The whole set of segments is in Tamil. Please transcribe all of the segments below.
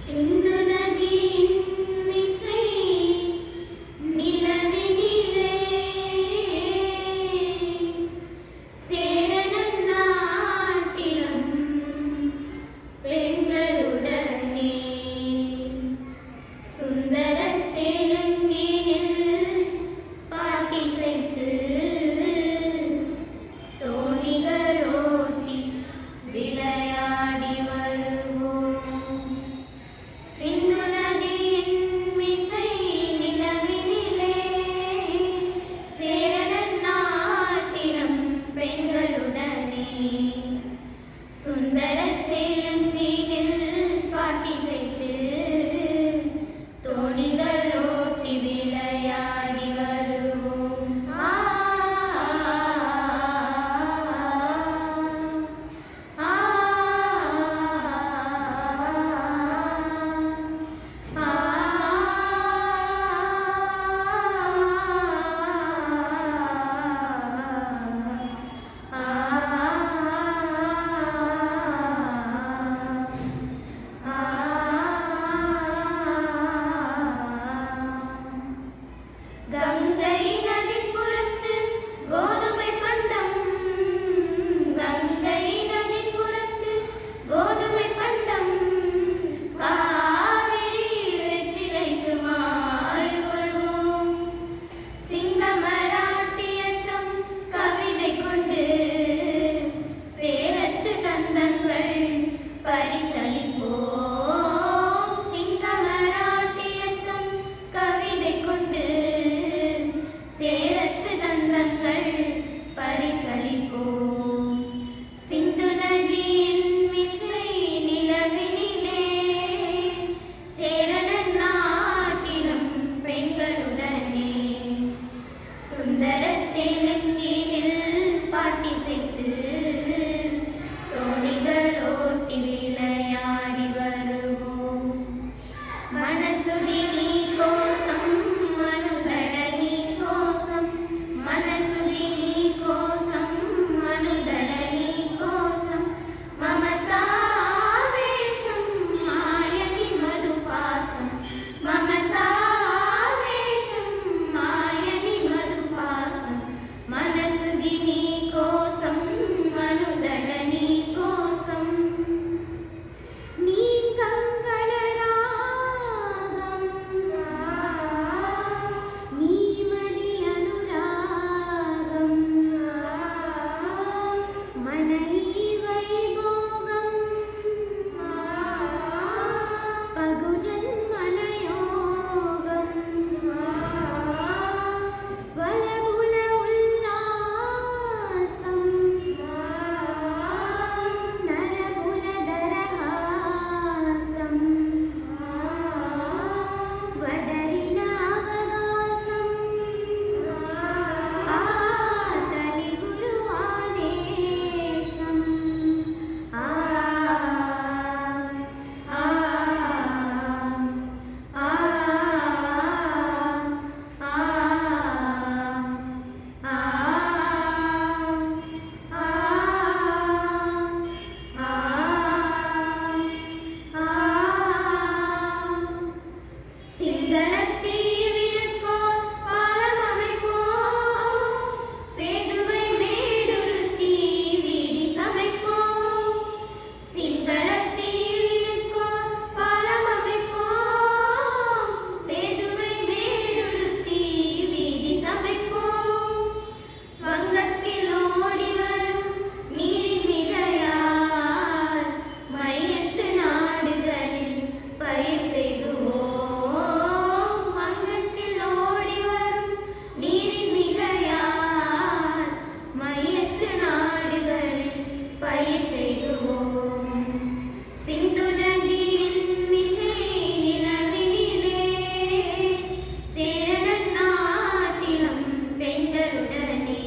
சிந்து நதியின் மிசை நிலவினிலே சேரணன் நாட்டிலும் பெண்களுடனே சுந்தர தெலுங்கினில் பாட்டிசைத்து தோணிகளோட்டி விளையாடி வருவோம். சிந்து நதியின் மிசை நிலவினிலே சேரணன் நாட்டினம் பெண்களுடனே சுந்தர தெலுங்கினில் பாட்டிசைத்து தோணிகளோட்டி விளையாடி வருவோம். கங்கை நதிப்புறத்து கோதுமை பண்டம், கங்கை நதிப்புறத்து கோதுமை பண்டம், காவிரி வெற்றிலைக்கு மாறு கொள்வோம். சிங்கமராட்டியத்தம் கவிதை கொண்டு சேரத்து தந்தங்கள் பரிசளிப்போம். சிங்கமராட்டியத்தம் கவிதை கொண்டு சேரத்து தந்தங்கள் பரிசளிப்போம். சிந்து நதியின் மிசை நிலவினிலே சேரணன் நாட்டினம் பெண்களுடனே சுந்தர தெலுங்கினில் பாட்டிசைத்து தோணிகளோட்டி விளையாடி வருவோம். మనసుది నీ కోసం మనుగడ నీ కోసం, మనసుది నీ కోసం మనుగడ నీ కోసం, మమతావేశం మాయని మధుపాసం, మమతావేశం మాయని మధుపాసం, మనసుది నీ కోసం మనుగడ నీ కోసం. నీ కంకణ రాగం నీ మది అనురాగం మన ఈ వైభోగం పగుజన్మన యోగం వలపుల ఉల్లాసం నరపుల దరహాసం వదరిన అవకాశం తలి గురువాదేశం சிங்களத்தீவினுக்கோர் பாலம் அமைப்போம், சேதுவை மேடுருத்தி வீதி சமைப்போம். சிங்களத்தீவினுக்கோர் பாலம் அமைப்போம், சேதுவை மேடுருத்தி வீதி சமைப்போம். வங்கத்தில் ஓடி வரும் நீரின் மிகையால் மையத்து நாடுகளில் பயிர் செய்குவோம். வங்கத்தில் ஓடி வரும் நீரின் மிகையால் மையத்து நாடுகளில் பயிர் செய்குவோம். சிந்து நதியின் மிசை நிலவினிலே சேரணன் நாட்டினம் பெண்களுடனே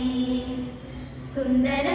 சுந்தர